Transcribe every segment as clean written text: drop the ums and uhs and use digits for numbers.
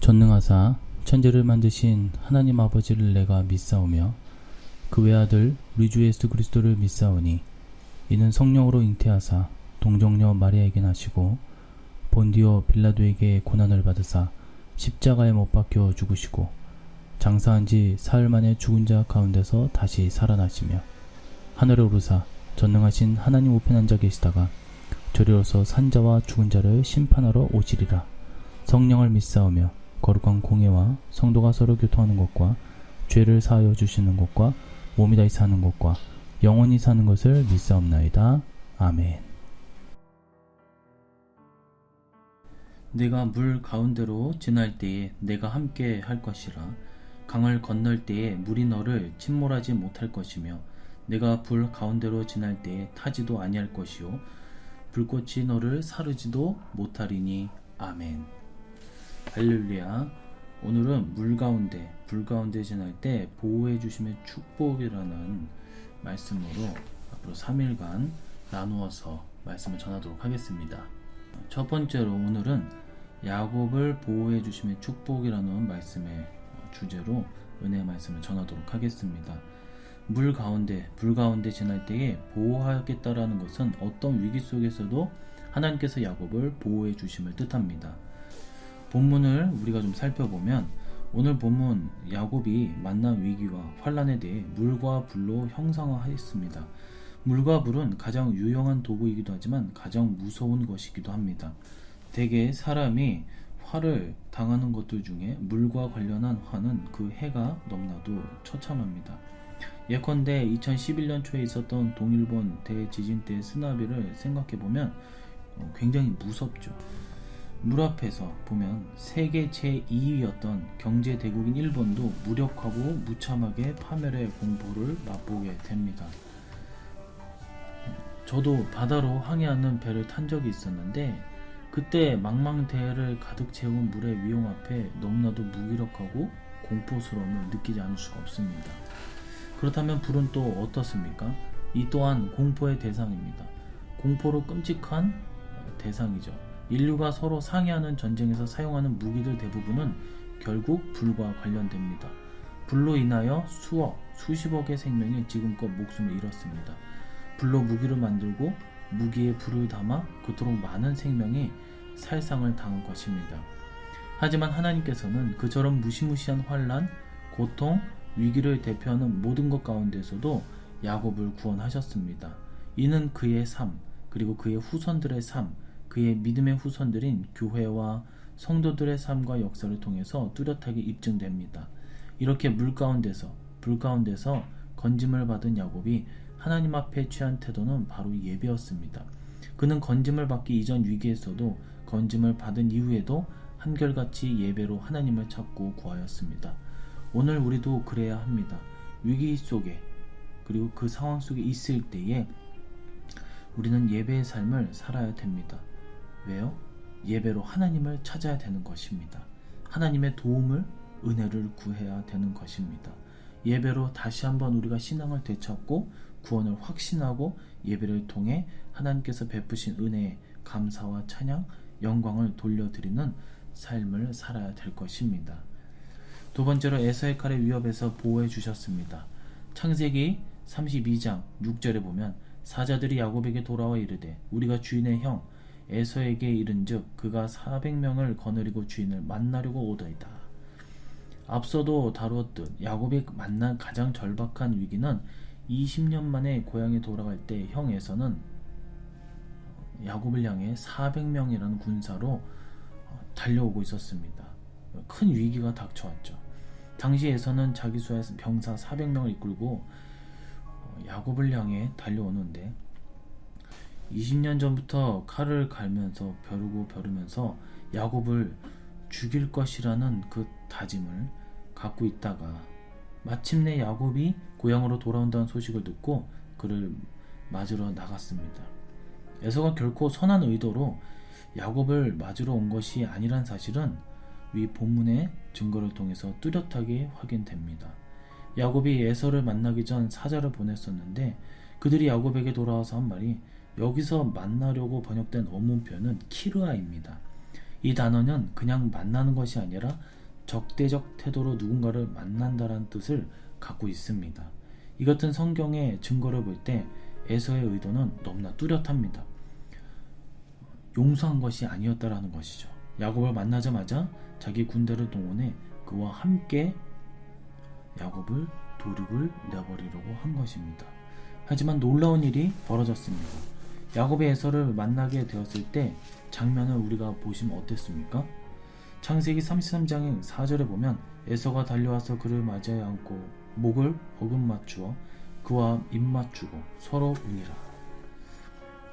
전능하사 천지를 만드신 하나님 아버지를 내가 믿사오며 그 외아들 우리 주 예수 그리스도를 믿사오니 이는 성령으로 잉태하사 동정녀 마리아에게 나시고 본디오 빌라도에게 고난을 받으사 십자가에 못 박혀 죽으시고 장사한 지 사흘 만에 죽은 자 가운데서 다시 살아나시며 하늘에 오르사 전능하신 하나님 우편에 앉아 계시다가 저리로서 산자와 죽은 자를 심판하러 오시리라. 성령을 믿사오며 거룩한 공예와 성도가 서로 교통하는 것과 죄를 사하여 주시는 것과 몸이 다시 사는 것과 영원히 사는 것을 믿사옵나이다. 아멘. 내가 물 가운데로 지날 때에 내가 함께 할 것이라. 강을 건널 때에 물이 너를 침몰하지 못할 것이며 내가 불 가운데로 지날 때에 타지도 아니할 것이요 불꽃이 너를 사르지도 못하리니. 아멘. 할렐루야. 오늘은 물 가운데, 불 가운데 지날 때 보호해 주심의 축복이라는 말씀으로 앞으로 3일간 나누어서 말씀을 전하도록 하겠습니다. 첫 번째로 오늘은 야곱을 보호해 주심의 축복이라는 말씀의 주제로 은혜의 말씀을 전하도록 하겠습니다. 물 가운데, 불 가운데 지날 때에 보호하겠다라는 것은 어떤 위기 속에서도 하나님께서 야곱을 보호해 주심을 뜻합니다. 본문을 우리가 좀 살펴보면 오늘 본문 야곱이 만난 위기와 환난에 대해 물과 불로 형상화했습니다. 물과 불은 가장 유용한 도구이기도 하지만 가장 무서운 것이기도 합니다. 대개 사람이 화를 당하는 것들 중에 물과 관련한 화는 그 해가 너무나도 처참합니다. 예컨대 2011년 초에 있었던 동일본 대지진 때의 쓰나미를 생각해보면 굉장히 무섭죠. 물 앞에서 보면 세계 제2위였던 경제대국인 일본도 무력하고 무참하게 파멸의 공포를 맛보게 됩니다. 저도 바다로 항해하는 배를 탄 적이 있었는데 그때 망망대해를 가득 채운 물의 위용 앞에 너무나도 무기력하고 공포스러움을 느끼지 않을 수가 없습니다. 그렇다면 불은 또 어떻습니까? 이 또한 공포의 대상입니다. 공포로 끔찍한 대상이죠. 인류가 서로 상해하는 전쟁에서 사용하는 무기들 대부분은 결국 불과 관련됩니다. 불로 인하여 수억, 수십억의 생명이 지금껏 목숨을 잃었습니다. 불로 무기를 만들고 무기에 불을 담아 그토록 많은 생명이 살상을 당한 것입니다. 하지만 하나님께서는 그처럼 무시무시한 환난, 고통, 위기를 대표하는 모든 것 가운데서도 야곱을 구원하셨습니다. 이는 그의 삶, 그리고 그의 후손들의 삶, 그의 믿음의 후손들인 교회와 성도들의 삶과 역사를 통해서 뚜렷하게 입증됩니다. 이렇게 물 가운데서, 불 가운데서 건짐을 받은 야곱이 하나님 앞에 취한 태도는 바로 예배였습니다. 그는 건짐을 받기 이전 위기에서도 건짐을 받은 이후에도 한결같이 예배로 하나님을 찾고 구하였습니다. 오늘 우리도 그래야 합니다. 위기 속에 그리고 그 상황 속에 있을 때에 우리는 예배의 삶을 살아야 됩니다. 왜요? 예배로 하나님을 찾아야 되는 것입니다. 하나님의 도움을, 은혜를 구해야 되는 것입니다. 예배로 다시 한번 우리가 신앙을 되찾고 구원을 확신하고 예배를 통해 하나님께서 베푸신 은혜에 감사와 찬양, 영광을 돌려드리는 삶을 살아야 될 것입니다. 두 번째로 에서의 칼의 위협에서 보호해 주셨습니다. 창세기 32장 6절에 보면 사자들이 야곱에게 돌아와 이르되 우리가 주인의 형 에서에게 이른즉 그가 400명을 거느리고 주인을 만나려고 오더이다. 앞서도 다루었듯 야곱이 만난 가장 절박한 위기는 20년 만에 고향에 돌아갈 때 형 에서는 야곱을 향해 400명이라는 군사로 달려오고 있었습니다. 큰 위기가 닥쳐왔죠. 당시 에서는 자기 수하의 병사 400명을 이끌고 야곱을 향해 달려오는데 20년 전부터 칼을 갈면서 벼르면서 야곱을 죽일 것이라는 그 다짐을 갖고 있다가 마침내 야곱이 고향으로 돌아온다는 소식을 듣고 그를 맞으러 나갔습니다. 에서가 결코 선한 의도로 야곱을 맞으러 온 것이 아니란 사실은 위 본문의 증거를 통해서 뚜렷하게 확인됩니다. 야곱이 에서를 만나기 전 사자를 보냈었는데 그들이 야곱에게 돌아와서 한 말이 여기서 만나려고 번역된 원문표는 키르아입니다. 이 단어는 그냥 만나는 것이 아니라 적대적 태도로 누군가를 만난다는 뜻을 갖고 있습니다. 이 같은 성경의 증거를 볼 때 에서의 의도는 너무나 뚜렷합니다. 용서한 것이 아니었다라는 것이죠. 야곱을 만나자마자 자기 군대를 동원해 그와 함께 야곱을 도륙을 내버리려고 한 것입니다. 하지만 놀라운 일이 벌어졌습니다. 야곱이 에서를 만나게 되었을 때 장면을 우리가 보시면 어땠습니까? 창세기 33장의 4절에 보면 에서가 달려와서 그를 맞이하여 안고 목을 어긋맞추어 그와 입맞추고 서로 우니라.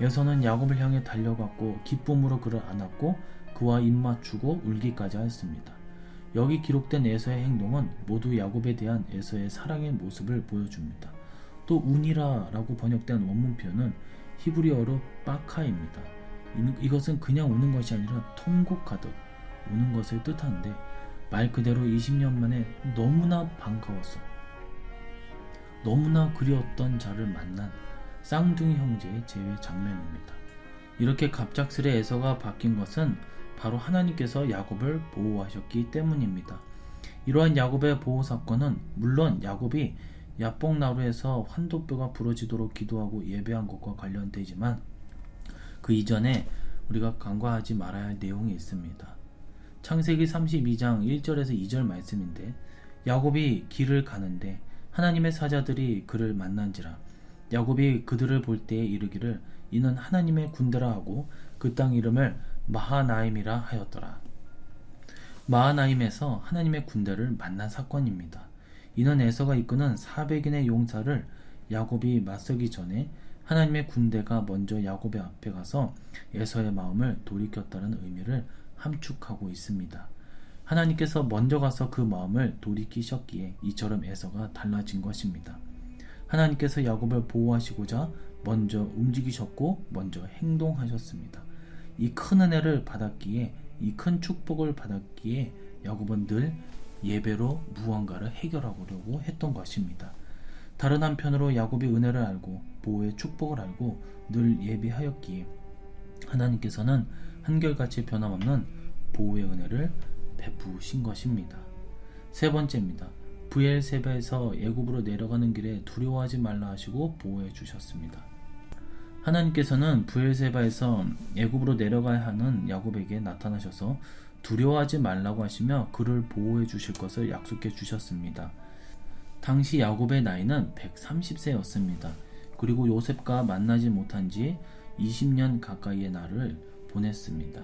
에서는 야곱을 향해 달려갔고 기쁨으로 그를 안았고 그와 입맞추고 울기까지 하였습니다. 여기 기록된 에서의 행동은 모두 야곱에 대한 에서의 사랑의 모습을 보여줍니다. 또 우니라라고 번역된 원문 표현은 히브리어로 빠카입니다. 이것은 그냥 우는 것이 아니라 통곡하듯 우는 것을 뜻하는데 말 그대로 20년 만에 너무나 반가웠어, 너무나 그리웠던 자를 만난 쌍둥이 형제의 재회 장면입니다. 이렇게 갑작스레 에서가 바뀐 것은 바로 하나님께서 야곱을 보호하셨기 때문입니다. 이러한 야곱의 보호 사건은 물론 야곱이 야복 나루에서 환도뼈가 부러지도록 기도하고 예배한 것과 관련되지만 그 이전에 우리가 간과하지 말아야 할 내용이 있습니다. 창세기 32장 1절에서 2절 말씀인데 야곱이 길을 가는데 하나님의 사자들이 그를 만난지라. 야곱이 그들을 볼 때에 이르기를 이는 하나님의 군대라 하고 그 땅 이름을 마하나임이라 하였더라. 마하나임에서 하나님의 군대를 만난 사건입니다. 이는 에서가 이끄는 400인의 용사를 야곱이 맞서기 전에 하나님의 군대가 먼저 야곱의 앞에 가서 에서의 마음을 돌이켰다는 의미를 함축하고 있습니다. 하나님께서 먼저 가서 그 마음을 돌이키셨기에 이처럼 에서가 달라진 것입니다. 하나님께서 야곱을 보호하시고자 먼저 움직이셨고 먼저 행동하셨습니다. 이 큰 은혜를 받았기에, 이 큰 축복을 받았기에 야곱은 늘 예배로 무언가를 해결하려고 했던 것입니다. 다른 한편으로 야곱이 은혜를 알고 보호의 축복을 알고 늘 예비하였기에 하나님께서는 한결같이 변함없는 보호의 은혜를 베푸신 것입니다. 세 번째입니다. 브엘세바에서 애굽으로 내려가는 길에 두려워하지 말라 하시고 보호해 주셨습니다. 하나님께서는 브엘세바에서 애굽으로 내려가야 하는 야곱에게 나타나셔서 두려워하지 말라고 하시며 그를 보호해 주실 것을 약속해 주셨습니다. 당시 야곱의 나이는 130세였습니다. 그리고 요셉과 만나지 못한 지 20년 가까이의 날을 보냈습니다.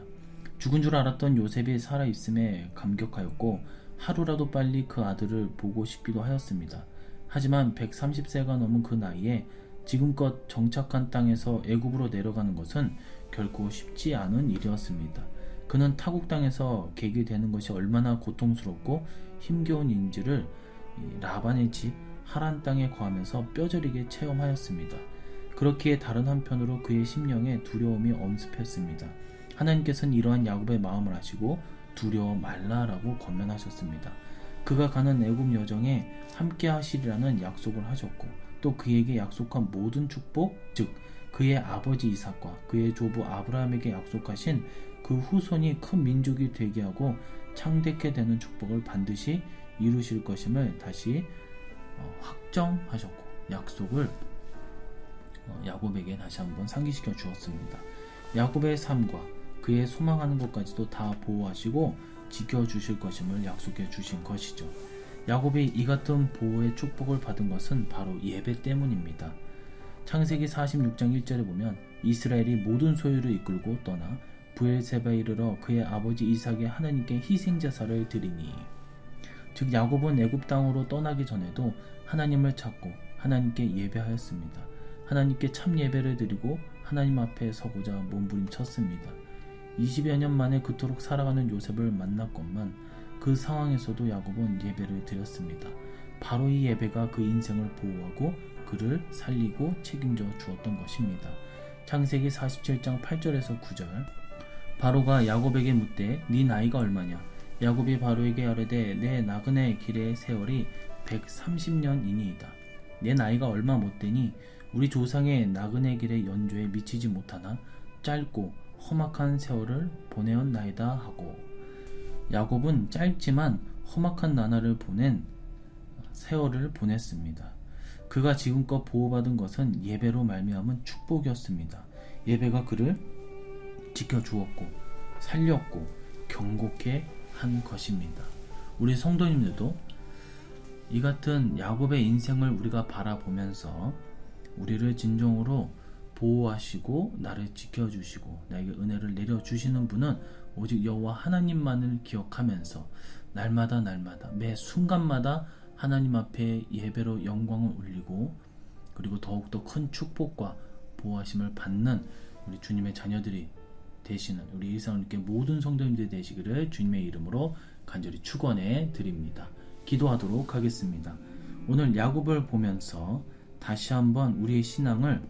죽은 줄 알았던 요셉이 살아있음에 감격하였고 하루라도 빨리 그 아들을 보고 싶기도 하였습니다. 하지만 130세가 넘은 그 나이에 지금껏 정착한 땅에서 애굽으로 내려가는 것은 결코 쉽지 않은 일이었습니다. 그는 타국 땅에서 객이 되는 것이 얼마나 고통스럽고 힘겨운 일인지를 라반의 집 하란 땅에 거하면서 뼈저리게 체험하였습니다. 그렇기에 다른 한편으로 그의 심령에 두려움이 엄습했습니다. 하나님께서는 이러한 야곱의 마음을 아시고 두려워 말라라고 권면하셨습니다. 그가 가는 애굽 여정에 함께 하시리라는 약속을 하셨고 또 그에게 약속한 모든 축복, 즉 그의 아버지 이삭과 그의 조부 아브라함에게 약속하신 그 후손이 큰 민족이 되게 하고 창대케 되는 축복을 반드시 이루실 것임을 다시 확정하셨고 약속을 야곱에게 다시 한번 상기시켜 주었습니다. 야곱의 삶과 그의 소망하는 것까지도 다 보호하시고 지켜주실 것임을 약속해 주신 것이죠. 야곱이 이 같은 보호의 축복을 받은 것은 바로 예배 때문입니다. 창세기 46장 1절에 보면 이스라엘이 모든 소유를 이끌고 떠나 브엘세바에 이르러 그의 아버지 이삭의 하나님께 희생제사를 드리니, 즉 야곱은 애굽 땅으로 떠나기 전에도 하나님을 찾고 하나님께 예배하였습니다. 하나님께 참 예배를 드리고 하나님 앞에 서고자 몸부림쳤습니다. 20여 년 만에 그토록 살아가는 요셉을 만났건만 그 상황에서도 야곱은 예배를 드렸습니다. 바로 이 예배가 그 인생을 보호하고 그를 살리고 책임져 주었던 것입니다. 창세기 47장 8절에서 9절. 바로가 야곱에게 묻되 네 나이가 얼마냐? 야곱이 바로에게 아뢰되 내 나그네 길의 세월이 130년이니이다. 내 나이가 얼마 못되니 우리 조상의 나그네 길의 연조에 미치지 못하나 짧고 험악한 세월을 보내었나이다 하고, 야곱은 짧지만 험악한 나날을 보낸 세월을 보냈습니다. 그가 지금껏 보호받은 것은 예배로 말미암은 축복이었습니다. 예배가 그를 지켜주었고 살렸고 경고케 한 것입니다. 우리 성도님들도 이 같은 야곱의 인생을 우리가 바라보면서 우리를 진정으로 보호하시고 나를 지켜주시고 나에게 은혜를 내려주시는 분은 오직 여호와 하나님만을 기억하면서 날마다 매 순간마다 하나님 앞에 예배로 영광을 올리고, 그리고 더욱더 큰 축복과 보호하심을 받는 우리 주님의 자녀들이 되시는 우리 일상을님께 모든 성도님들이 되시기를 주님의 이름으로 간절히 축원해 드립니다. 기도하도록 하겠습니다. 오늘 야곱을 보면서 다시 한번 우리의 신앙을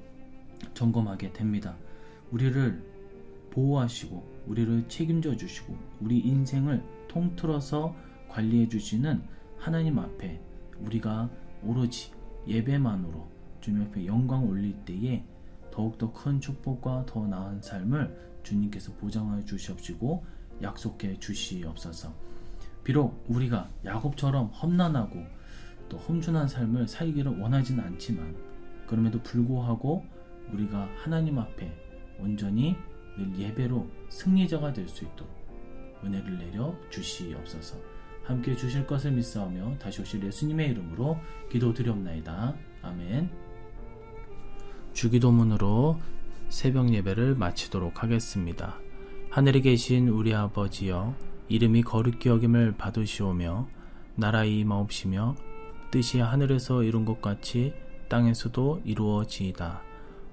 점검하게 됩니다. 우리를 보호하시고 우리를 책임져 주시고 우리 인생을 통틀어서 관리해 주시는 하나님 앞에 우리가 오로지 예배만으로 주님 앞에 영광을 올릴 때에 더욱더 큰 축복과 더 나은 삶을 주님께서 보장해 주시옵시고 약속해 주시옵소서. 비록 우리가 야곱처럼 험난하고 또 험준한 삶을 살기를 원하지는 않지만, 그럼에도 불구하고 우리가 하나님 앞에 온전히 늘 예배로 승리자가 될 수 있도록 은혜를 내려 주시옵소서. 함께 주실 것을 믿사오며 다시 오실 예수님의 이름으로 기도드리옵나이다. 아멘. 주기도문으로 새벽 예배를 마치도록 하겠습니다. 하늘에 계신 우리 아버지여, 이름이 거룩히 여김을 받으시오며 나라의 임하옵시며 뜻이 하늘에서 이룬 것 같이 땅에서도 이루어지이다.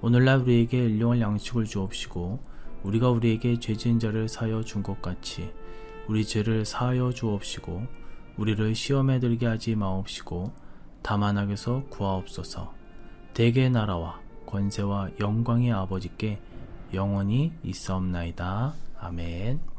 오늘날 우리에게 일용할 양식을 주옵시고 우리가 우리에게 죄 지은 자를 사하여 준 것 같이 우리 죄를 사하여 주옵시고 우리를 시험에 들게 하지 마옵시고 다만 악에서 구하옵소서. 대개의 나라와 권세와 영광의 아버지께 영원히 있사옵나이다. 아멘.